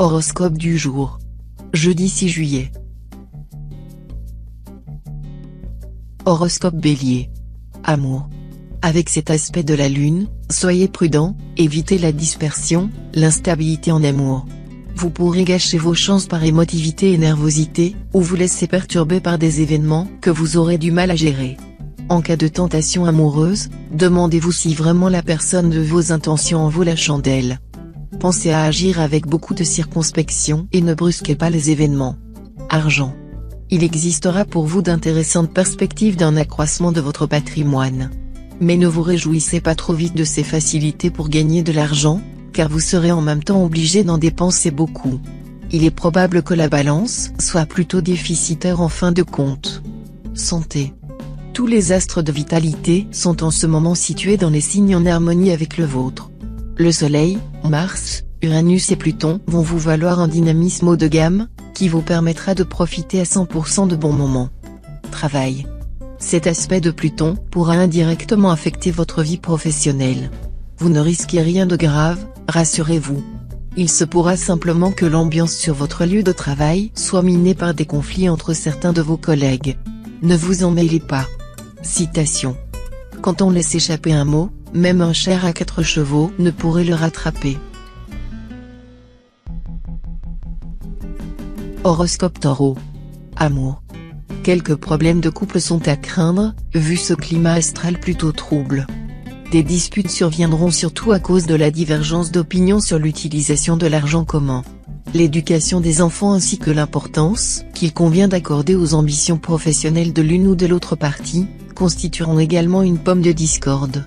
Horoscope du jour. Jeudi 6 juillet. Horoscope Bélier. Amour. Avec cet aspect de la lune, soyez prudent, évitez la dispersion, l'instabilité en amour. Vous pourrez gâcher vos chances par émotivité et nervosité, ou vous laisser perturber par des événements que vous aurez du mal à gérer. En cas de tentation amoureuse, demandez-vous si vraiment la personne de vos intentions en vaut la chandelle. Pensez à agir avec beaucoup de circonspection et ne brusquez pas les événements. Argent. Il existera pour vous d'intéressantes perspectives d'un accroissement de votre patrimoine. Mais ne vous réjouissez pas trop vite de ces facilités pour gagner de l'argent, car vous serez en même temps obligé d'en dépenser beaucoup. Il est probable que la balance soit plutôt déficitaire en fin de compte. Santé. Tous les astres de vitalité sont en ce moment situés dans les signes en harmonie avec le vôtre. Le Soleil, Mars, Uranus et Pluton vont vous valoir un dynamisme haut de gamme, qui vous permettra de profiter à 100% de bons moments. Travail. Cet aspect de Pluton pourra indirectement affecter votre vie professionnelle. Vous ne risquez rien de grave, rassurez-vous. Il se pourra simplement que l'ambiance sur votre lieu de travail soit minée par des conflits entre certains de vos collègues. Ne vous en mêlez pas. Citation. Quand on laisse échapper un mot, même un char à 4 chevaux ne pourrait le rattraper. Horoscope Taureau. Amour. Quelques problèmes de couple sont à craindre, vu ce climat astral plutôt trouble. Des disputes surviendront surtout à cause de la divergence d'opinion sur l'utilisation de l'argent commun. L'éducation des enfants ainsi que l'importance qu'il convient d'accorder aux ambitions professionnelles de l'une ou de l'autre partie, constitueront également une pomme de discorde.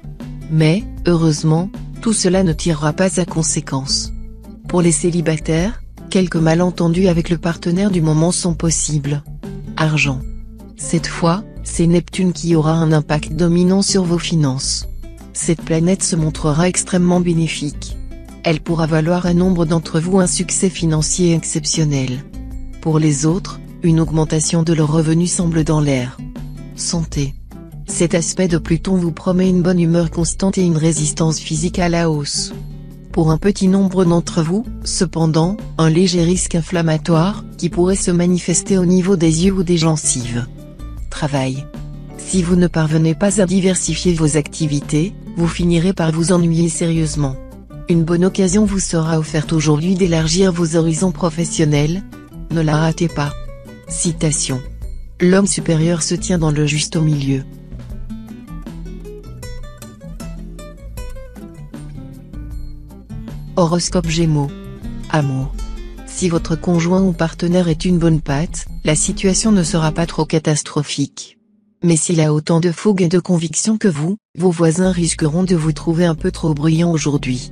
Mais, heureusement, tout cela ne tirera pas à conséquence. Pour les célibataires, quelques malentendus avec le partenaire du moment sont possibles. Argent. Cette fois, c'est Neptune qui aura un impact dominant sur vos finances. Cette planète se montrera extrêmement bénéfique. Elle pourra valoir à nombre d'entre vous un succès financier exceptionnel. Pour les autres, une augmentation de leurs revenus semble dans l'air. Santé. Cet aspect de Pluton vous promet une bonne humeur constante et une résistance physique à la hausse. Pour un petit nombre d'entre vous, cependant, un léger risque inflammatoire, qui pourrait se manifester au niveau des yeux ou des gencives. Travail. Si vous ne parvenez pas à diversifier vos activités, vous finirez par vous ennuyer sérieusement. Une bonne occasion vous sera offerte aujourd'hui d'élargir vos horizons professionnels. Ne la ratez pas. Citation. L'homme supérieur se tient dans le juste milieu. Horoscope Gémeaux. Amour. Si votre conjoint ou partenaire est une bonne patte, la situation ne sera pas trop catastrophique. Mais s'il a autant de fougue et de conviction que vous, vos voisins risqueront de vous trouver un peu trop bruyant aujourd'hui.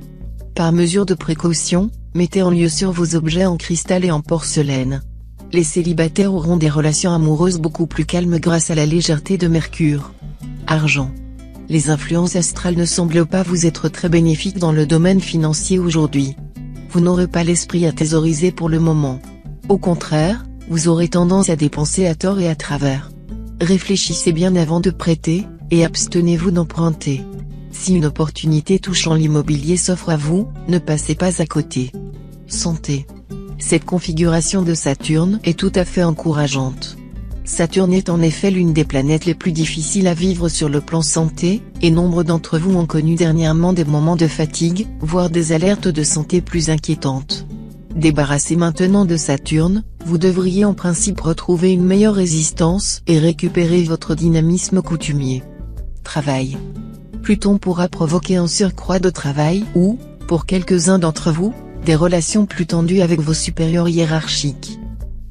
Par mesure de précaution, mettez en lieu sûr vos objets en cristal et en porcelaine. Les célibataires auront des relations amoureuses beaucoup plus calmes grâce à la légèreté de Mercure. Argent. Les influences astrales ne semblent pas vous être très bénéfiques dans le domaine financier aujourd'hui. Vous n'aurez pas l'esprit à thésauriser pour le moment. Au contraire, vous aurez tendance à dépenser à tort et à travers. Réfléchissez bien avant de prêter, et abstenez-vous d'emprunter. Si une opportunité touchant l'immobilier s'offre à vous, ne passez pas à côté. Santé. Cette configuration de Saturne est tout à fait encourageante. Saturne est en effet l'une des planètes les plus difficiles à vivre sur le plan santé, et nombre d'entre vous ont connu dernièrement des moments de fatigue, voire des alertes de santé plus inquiétantes. Débarrassé maintenant de Saturne, vous devriez en principe retrouver une meilleure résistance et récupérer votre dynamisme coutumier. Travail. Pluton pourra provoquer un surcroît de travail ou, pour quelques-uns d'entre vous, des relations plus tendues avec vos supérieurs hiérarchiques.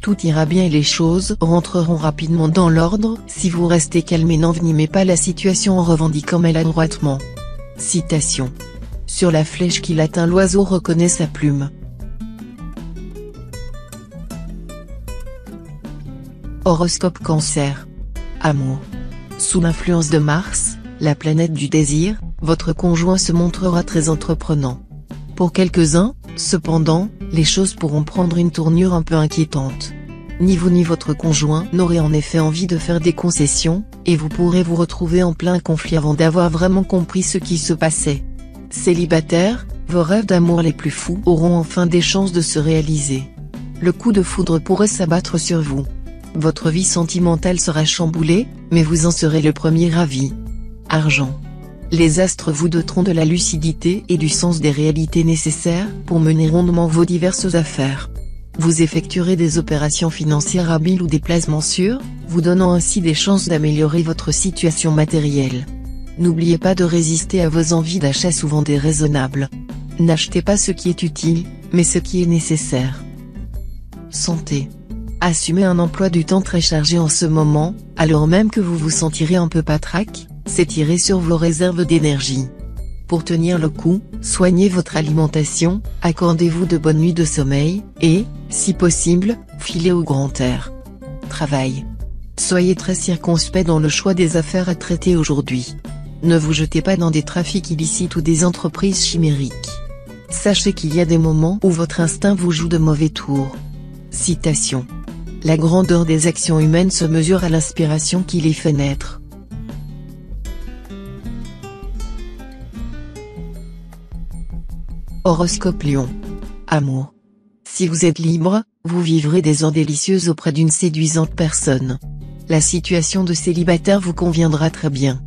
Tout ira bien et les choses rentreront rapidement dans l'ordre si vous restez calme et n'envenimez pas la situation en revendiquant maladroitement. Citation. Sur la flèche qu'il atteint l'oiseau reconnaît sa plume. Horoscope Cancer. Amour. Sous l'influence de Mars, la planète du désir, votre conjoint se montrera très entreprenant. Pour quelques-uns, cependant, les choses pourront prendre une tournure un peu inquiétante. Ni vous ni votre conjoint n'aurez en effet envie de faire des concessions, et vous pourrez vous retrouver en plein conflit avant d'avoir vraiment compris ce qui se passait. Célibataire, Vos rêves d'amour les plus fous auront enfin des chances de se réaliser. Le coup de foudre pourrait s'abattre sur vous. Votre vie sentimentale sera chamboulée, mais vous en serez le premier ravi. Argent. Les astres vous doteront de la lucidité et du sens des réalités nécessaires pour mener rondement vos diverses affaires. Vous effectuerez des opérations financières habiles ou des placements sûrs, vous donnant ainsi des chances d'améliorer votre situation matérielle. N'oubliez pas de résister à vos envies d'achat souvent déraisonnables. N'achetez pas ce qui est utile, mais ce qui est nécessaire. Santé. Assumez un emploi du temps très chargé en ce moment, alors même que vous vous sentirez un peu patraque, c'est tirer sur vos réserves d'énergie. Pour tenir le coup, soignez votre alimentation, accordez-vous de bonnes nuits de sommeil, et, si possible, filez au grand air. Travail. Soyez très circonspect dans le choix des affaires à traiter aujourd'hui. Ne vous jetez pas dans des trafics illicites ou des entreprises chimériques. Sachez qu'il y a des moments où votre instinct vous joue de mauvais tours. Citation. La grandeur des actions humaines se mesure à l'inspiration qui les fait naître. Horoscope Lion. Amour. Si vous êtes libre, vous vivrez des heures délicieuses auprès d'une séduisante personne. La situation de célibataire vous conviendra très bien.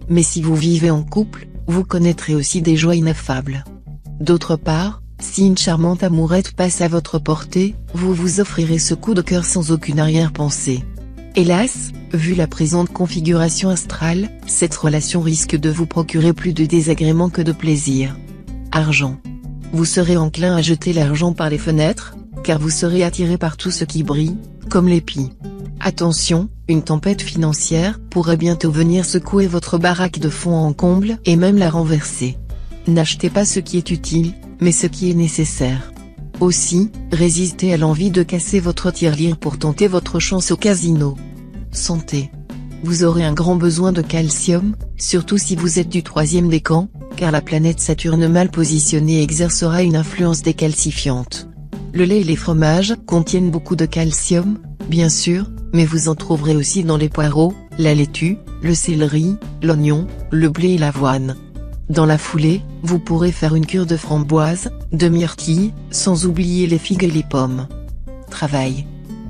Mais si vous vivez en couple, vous connaîtrez aussi des joies ineffables. D'autre part, si une charmante amourette passe à votre portée, vous vous offrirez ce coup de cœur sans aucune arrière-pensée. Hélas, vu la présente configuration astrale, cette relation risque de vous procurer plus de désagréments que de plaisir. Argent. Vous serez enclin à jeter l'argent par les fenêtres, car vous serez attiré par tout ce qui brille, comme l'épi. Attention, une tempête financière pourrait bientôt venir secouer votre baraque de fond en comble et même la renverser. N'achetez pas ce qui est utile, mais ce qui est nécessaire. Aussi, résistez à l'envie de casser votre tirelire pour tenter votre chance au casino. Santé. Vous aurez un grand besoin de calcium, surtout si vous êtes du 3e décan, car la planète Saturne mal positionnée exercera une influence décalcifiante. Le lait et les fromages contiennent beaucoup de calcium, bien sûr, mais vous en trouverez aussi dans les poireaux, la laitue, le céleri, l'oignon, le blé et l'avoine. Dans la foulée, vous pourrez faire une cure de framboises, de myrtilles, sans oublier les figues et les pommes. Travail.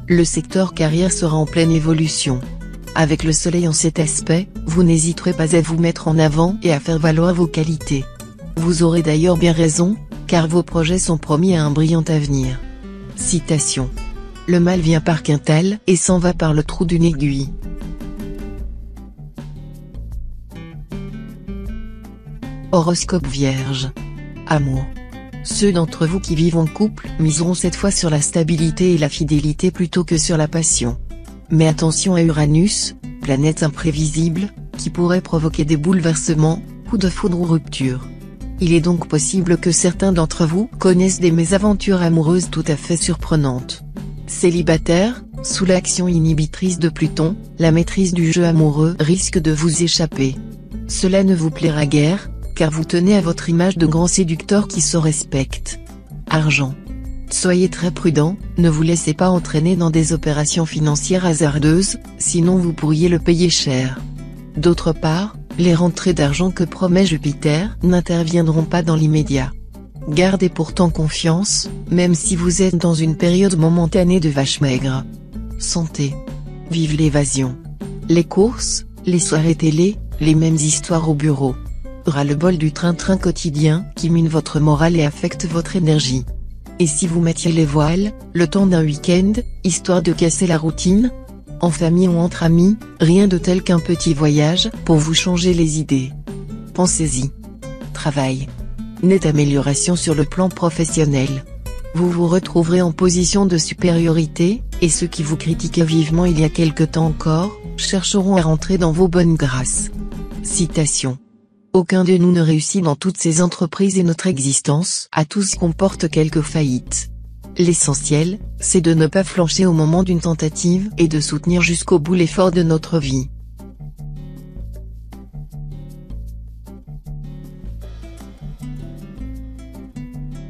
Le secteur carrière sera en pleine évolution. Avec le soleil en cet aspect, vous n'hésiterez pas à vous mettre en avant et à faire valoir vos qualités. Vous aurez d'ailleurs bien raison, car vos projets sont promis à un brillant avenir. Citation. Le mal vient par quintal et s'en va par le trou d'une aiguille. Horoscope Vierge. Amour. Ceux d'entre vous qui vivent en couple miseront cette fois sur la stabilité et la fidélité plutôt que sur la passion. Mais attention à Uranus, planète imprévisible, qui pourrait provoquer des bouleversements, coups de foudre ou rupture. Il est donc possible que certains d'entre vous connaissent des mésaventures amoureuses tout à fait surprenantes. Célibataire, sous l'action inhibitrice de Pluton, la maîtrise du jeu amoureux risque de vous échapper. Cela ne vous plaira guère, car vous tenez à votre image de grand séducteur qui se respecte. Argent. Soyez très prudent, ne vous laissez pas entraîner dans des opérations financières hasardeuses, sinon vous pourriez le payer cher. D'autre part, les rentrées d'argent que promet Jupiter n'interviendront pas dans l'immédiat. Gardez pourtant confiance, même si vous êtes dans une période momentanée de vache maigre. Santé. Vive l'évasion. Les courses, les soirées télé, les mêmes histoires au bureau. Ras-le-bol du train-train quotidien qui mine votre morale et affecte votre énergie. Et si vous mettiez les voiles, le temps d'un week-end, histoire de casser la routine? En famille ou entre amis, rien de tel qu'un petit voyage pour vous changer les idées. Pensez-y. Travail. Nette amélioration sur le plan professionnel. Vous vous retrouverez en position de supériorité, et ceux qui vous critiquaient vivement il y a quelque temps encore, chercheront à rentrer dans vos bonnes grâces. Citation. Aucun de nous ne réussit dans toutes ces entreprises et notre existence à tous comporte quelques faillites. L'essentiel, c'est de ne pas flancher au moment d'une tentative et de soutenir jusqu'au bout l'effort de notre vie.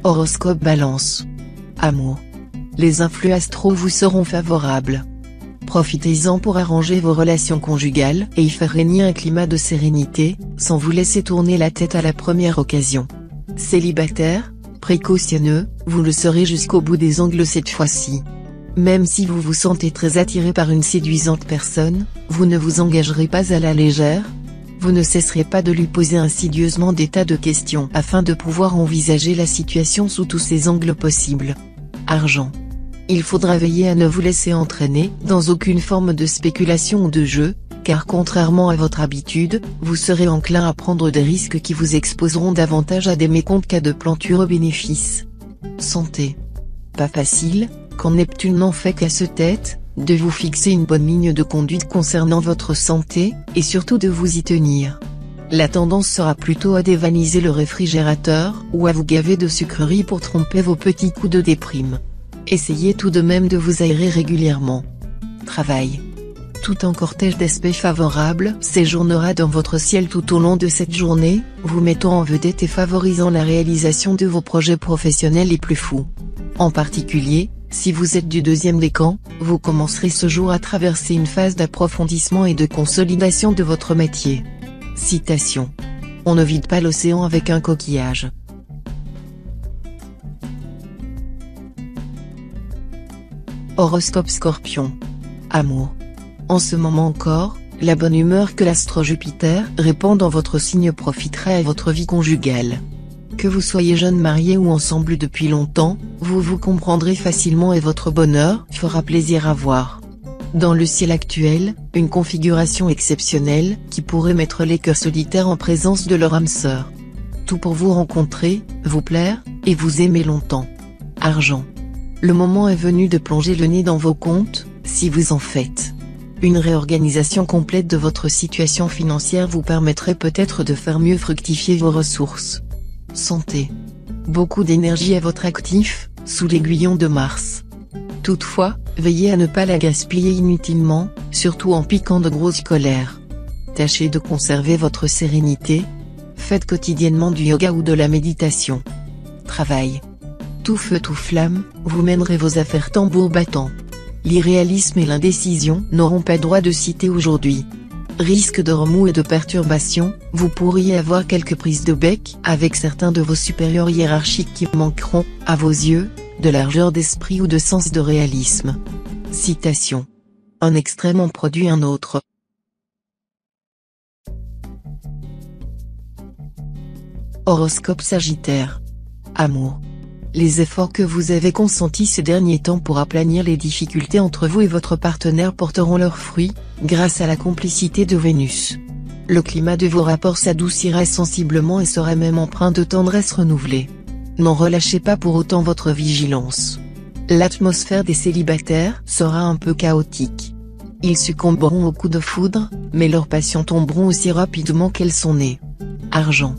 Horoscope Balance. Amour. Les influx astraux vous seront favorables. Profitez-en pour arranger vos relations conjugales et y faire régner un climat de sérénité, sans vous laisser tourner la tête à la première occasion. Célibataire, précautionneux, vous le serez jusqu'au bout des ongles cette fois-ci. Même si vous vous sentez très attiré par une séduisante personne, vous ne vous engagerez pas à la légère. Vous ne cesserez pas de lui poser insidieusement des tas de questions afin de pouvoir envisager la situation sous tous ses angles possibles. Argent. Il faudra veiller à ne vous laisser entraîner dans aucune forme de spéculation ou de jeu, car contrairement à votre habitude, vous serez enclin à prendre des risques qui vous exposeront davantage à des mécomptes qu'à de plantureux bénéfices. Santé. Pas facile, quand Neptune n'en fait qu'à se tête, de vous fixer une bonne ligne de conduite concernant votre santé, et surtout de vous y tenir. La tendance sera plutôt à dévaniser le réfrigérateur, ou à vous gaver de sucreries pour tromper vos petits coups de déprime. Essayez tout de même de vous aérer régulièrement. Travail. Tout un cortège d'aspects favorables séjournera dans votre ciel tout au long de cette journée, vous mettant en vedette et favorisant la réalisation de vos projets professionnels les plus fous. En particulier, si vous êtes du deuxième décan, vous commencerez ce jour à traverser une phase d'approfondissement et de consolidation de votre métier. Citation. On ne vide pas l'océan avec un coquillage. Horoscope Scorpion. Amour. En ce moment encore, la bonne humeur que l'astre Jupiter répand dans votre signe profitera à votre vie conjugale. Que vous soyez jeune marié ou ensemble depuis longtemps, vous vous comprendrez facilement et votre bonheur fera plaisir à voir. Dans le ciel actuel, une configuration exceptionnelle qui pourrait mettre les cœurs solitaires en présence de leur âme sœur. Tout pour vous rencontrer, vous plaire, et vous aimer longtemps. Argent. Le moment est venu de plonger le nez dans vos comptes, si vous en faites. Une réorganisation complète de votre situation financière vous permettrait peut-être de faire mieux fructifier vos ressources. Santé. Beaucoup d'énergie à votre actif, sous l'aiguillon de Mars. Toutefois, veillez à ne pas la gaspiller inutilement, surtout en piquant de grosses colères. Tâchez de conserver votre sérénité. Faites quotidiennement du yoga ou de la méditation. Travail. Tout feu tout flamme, vous mènerez vos affaires tambour battant. L'irréalisme et l'indécision n'auront pas droit de cité aujourd'hui. Risque de remous et de perturbations, vous pourriez avoir quelques prises de bec avec certains de vos supérieurs hiérarchiques qui manqueront, à vos yeux, de largeur d'esprit ou de sens de réalisme. Citation. Un extrême en produit un autre. Horoscope Sagittaire. Amour. Les efforts que vous avez consentis ces derniers temps pour aplanir les difficultés entre vous et votre partenaire porteront leurs fruits, grâce à la complicité de Vénus. Le climat de vos rapports s'adoucira sensiblement et sera même empreint de tendresse renouvelée. N'en relâchez pas pour autant votre vigilance. L'atmosphère des célibataires sera un peu chaotique. Ils succomberont aux coups de foudre, mais leurs passions tomberont aussi rapidement qu'elles sont nées. Argent.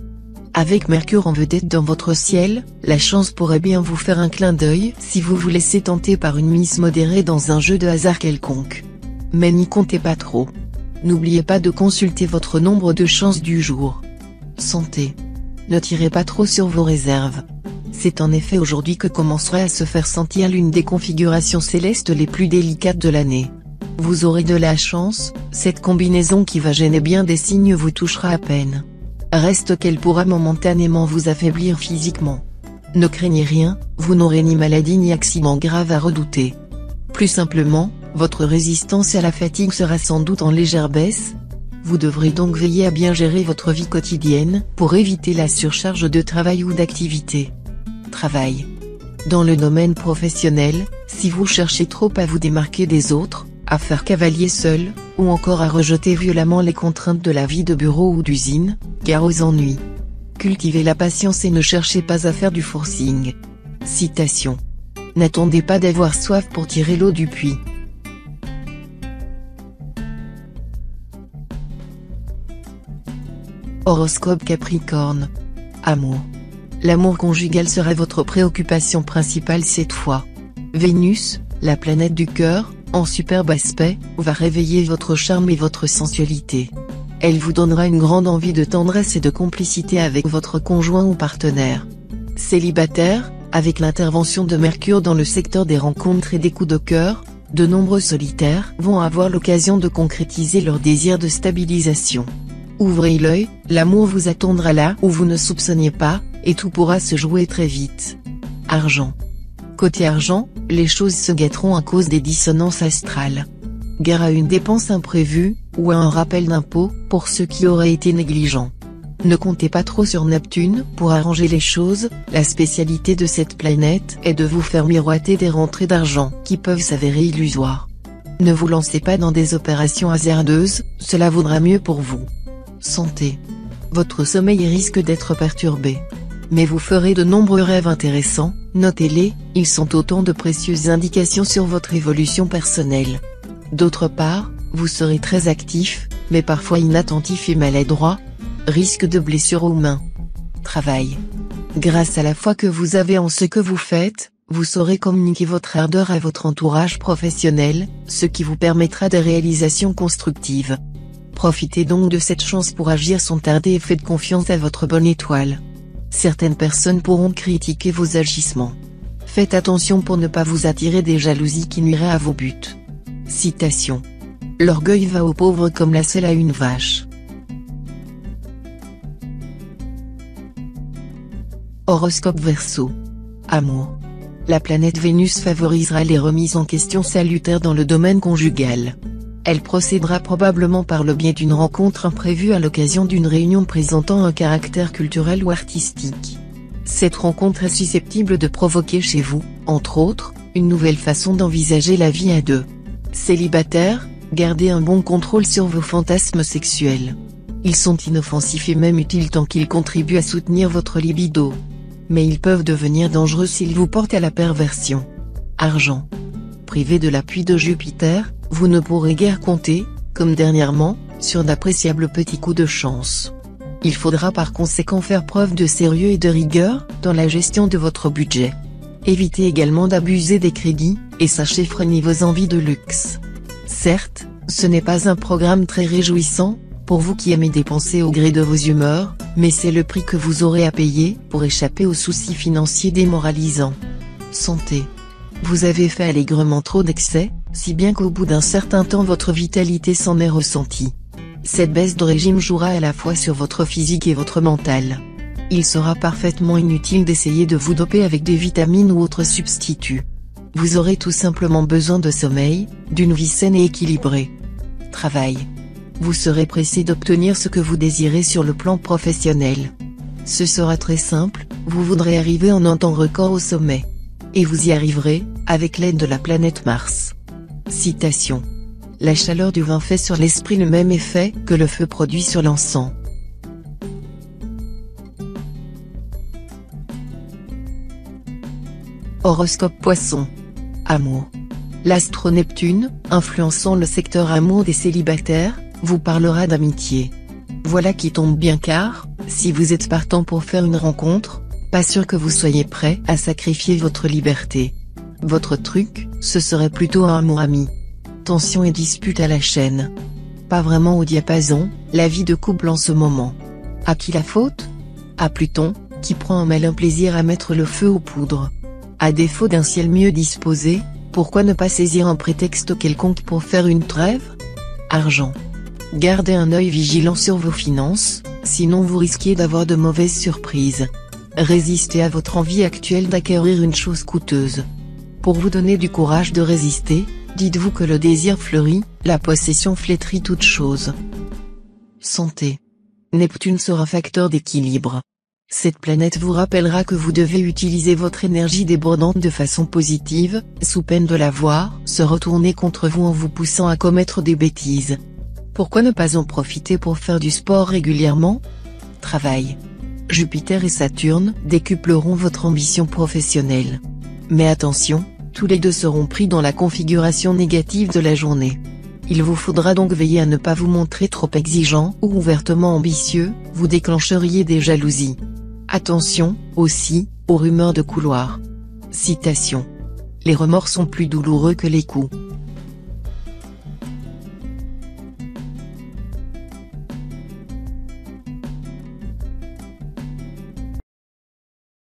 Avec Mercure en vedette dans votre ciel, la chance pourrait bien vous faire un clin d'œil si vous vous laissez tenter par une mise modérée dans un jeu de hasard quelconque. Mais n'y comptez pas trop. N'oubliez pas de consulter votre nombre de chances du jour. Santé. Ne tirez pas trop sur vos réserves. C'est en effet aujourd'hui que commencerait à se faire sentir l'une des configurations célestes les plus délicates de l'année. Vous aurez de la chance, cette combinaison qui va gêner bien des signes vous touchera à peine. Reste qu'elle pourra momentanément vous affaiblir physiquement. Ne craignez rien, vous n'aurez ni maladie ni accident grave à redouter. Plus simplement, votre résistance à la fatigue sera sans doute en légère baisse. Vous devrez donc veiller à bien gérer votre vie quotidienne, pour éviter la surcharge de travail ou d'activité. Travail. Dans le domaine professionnel, si vous cherchez trop à vous démarquer des autres, à faire cavalier seul, ou encore à rejeter violemment les contraintes de la vie de bureau ou d'usine, gare aux ennuis. Cultivez la patience et ne cherchez pas à faire du forcing. Citation. N'attendez pas d'avoir soif pour tirer l'eau du puits. Horoscope Capricorne. Amour. L'amour conjugal sera votre préoccupation principale cette fois. Vénus, la planète du cœur, en superbe aspect, va réveiller votre charme et votre sensualité. Elle vous donnera une grande envie de tendresse et de complicité avec votre conjoint ou partenaire. Célibataire, avec l'intervention de Mercure dans le secteur des rencontres et des coups de cœur, de nombreux solitaires vont avoir l'occasion de concrétiser leur désir de stabilisation. Ouvrez l'œil, l'amour vous attendra là où vous ne soupçonniez pas, et tout pourra se jouer très vite. Argent. Côté argent, les choses se gâteront à cause des dissonances astrales. Gare à une dépense imprévue, ou à un rappel d'impôt, pour ceux qui auraient été négligents. Ne comptez pas trop sur Neptune pour arranger les choses, la spécialité de cette planète est de vous faire miroiter des rentrées d'argent qui peuvent s'avérer illusoires. Ne vous lancez pas dans des opérations hasardeuses, cela vaudra mieux pour vous. Santé. Votre sommeil risque d'être perturbé. Mais vous ferez de nombreux rêves intéressants, notez-les, ils sont autant de précieuses indications sur votre évolution personnelle. D'autre part, vous serez très actif, mais parfois inattentif et maladroit. Risque de blessures aux mains. Travail. Grâce à la foi que vous avez en ce que vous faites, vous saurez communiquer votre ardeur à votre entourage professionnel, ce qui vous permettra des réalisations constructives. Profitez donc de cette chance pour agir sans tarder et faites confiance à votre bonne étoile. Certaines personnes pourront critiquer vos agissements. Faites attention pour ne pas vous attirer des jalousies qui nuiraient à vos buts. Citation. L'orgueil va aux pauvres comme la selle à une vache. Horoscope Verseau. Amour. La planète Vénus favorisera les remises en question salutaires dans le domaine conjugal. Elle procédera probablement par le biais d'une rencontre imprévue à l'occasion d'une réunion présentant un caractère culturel ou artistique. Cette rencontre est susceptible de provoquer chez vous, entre autres, une nouvelle façon d'envisager la vie à deux. Célibataire, gardez un bon contrôle sur vos fantasmes sexuels. Ils sont inoffensifs et même utiles tant qu'ils contribuent à soutenir votre libido. Mais ils peuvent devenir dangereux s'ils vous portent à la perversion. Argent. Privé de l'appui de Jupiter, vous ne pourrez guère compter, comme dernièrement, sur d'appréciables petits coups de chance. Il faudra par conséquent faire preuve de sérieux et de rigueur dans la gestion de votre budget. Évitez également d'abuser des crédits, et sachez freiner vos envies de luxe. Certes, ce n'est pas un programme très réjouissant, pour vous qui aimez dépenser au gré de vos humeurs, mais c'est le prix que vous aurez à payer pour échapper aux soucis financiers démoralisants. Santé. Vous avez fait allègrement trop d'excès, si bien qu'au bout d'un certain temps votre vitalité s'en est ressentie. Cette baisse de régime jouera à la fois sur votre physique et votre mental. Il sera parfaitement inutile d'essayer de vous doper avec des vitamines ou autres substituts. Vous aurez tout simplement besoin de sommeil, d'une vie saine et équilibrée. Travail. Vous serez pressé d'obtenir ce que vous désirez sur le plan professionnel. Ce sera très simple, vous voudrez arriver en un temps record au sommet. Et vous y arriverez, avec l'aide de la planète Mars. Citation. La chaleur du vin fait sur l'esprit le même effet que le feu produit sur l'encens. Horoscope Poisson. Amour. L'astro Neptune, influençant le secteur amour des célibataires, vous parlera d'amitié. Voilà qui tombe bien car, si vous êtes partant pour faire une rencontre, pas sûr que vous soyez prêt à sacrifier votre liberté. Votre truc, ce serait plutôt un amour-ami. Tension et dispute à la chaîne. Pas vraiment au diapason, la vie de couple en ce moment. À qui la faute? À Pluton, qui prend un malin plaisir à mettre le feu aux poudres. À défaut d'un ciel mieux disposé, pourquoi ne pas saisir un prétexte quelconque pour faire une trêve? Argent. Gardez un œil vigilant sur vos finances, sinon vous risquez d'avoir de mauvaises surprises. Résistez à votre envie actuelle d'acquérir une chose coûteuse. Pour vous donner du courage de résister, dites-vous que le désir fleurit, la possession flétrit toute chose. Santé. Neptune sera facteur d'équilibre. Cette planète vous rappellera que vous devez utiliser votre énergie débordante de façon positive, sous peine de la voir se retourner contre vous en vous poussant à commettre des bêtises. Pourquoi ne pas en profiter pour faire du sport régulièrement? Travail. Jupiter et Saturne décupleront votre ambition professionnelle. Mais attention, tous les deux seront pris dans la configuration négative de la journée. Il vous faudra donc veiller à ne pas vous montrer trop exigeant ou ouvertement ambitieux, vous déclencheriez des jalousies. Attention, aussi, aux rumeurs de couloir. Citation. Les remords sont plus douloureux que les coups.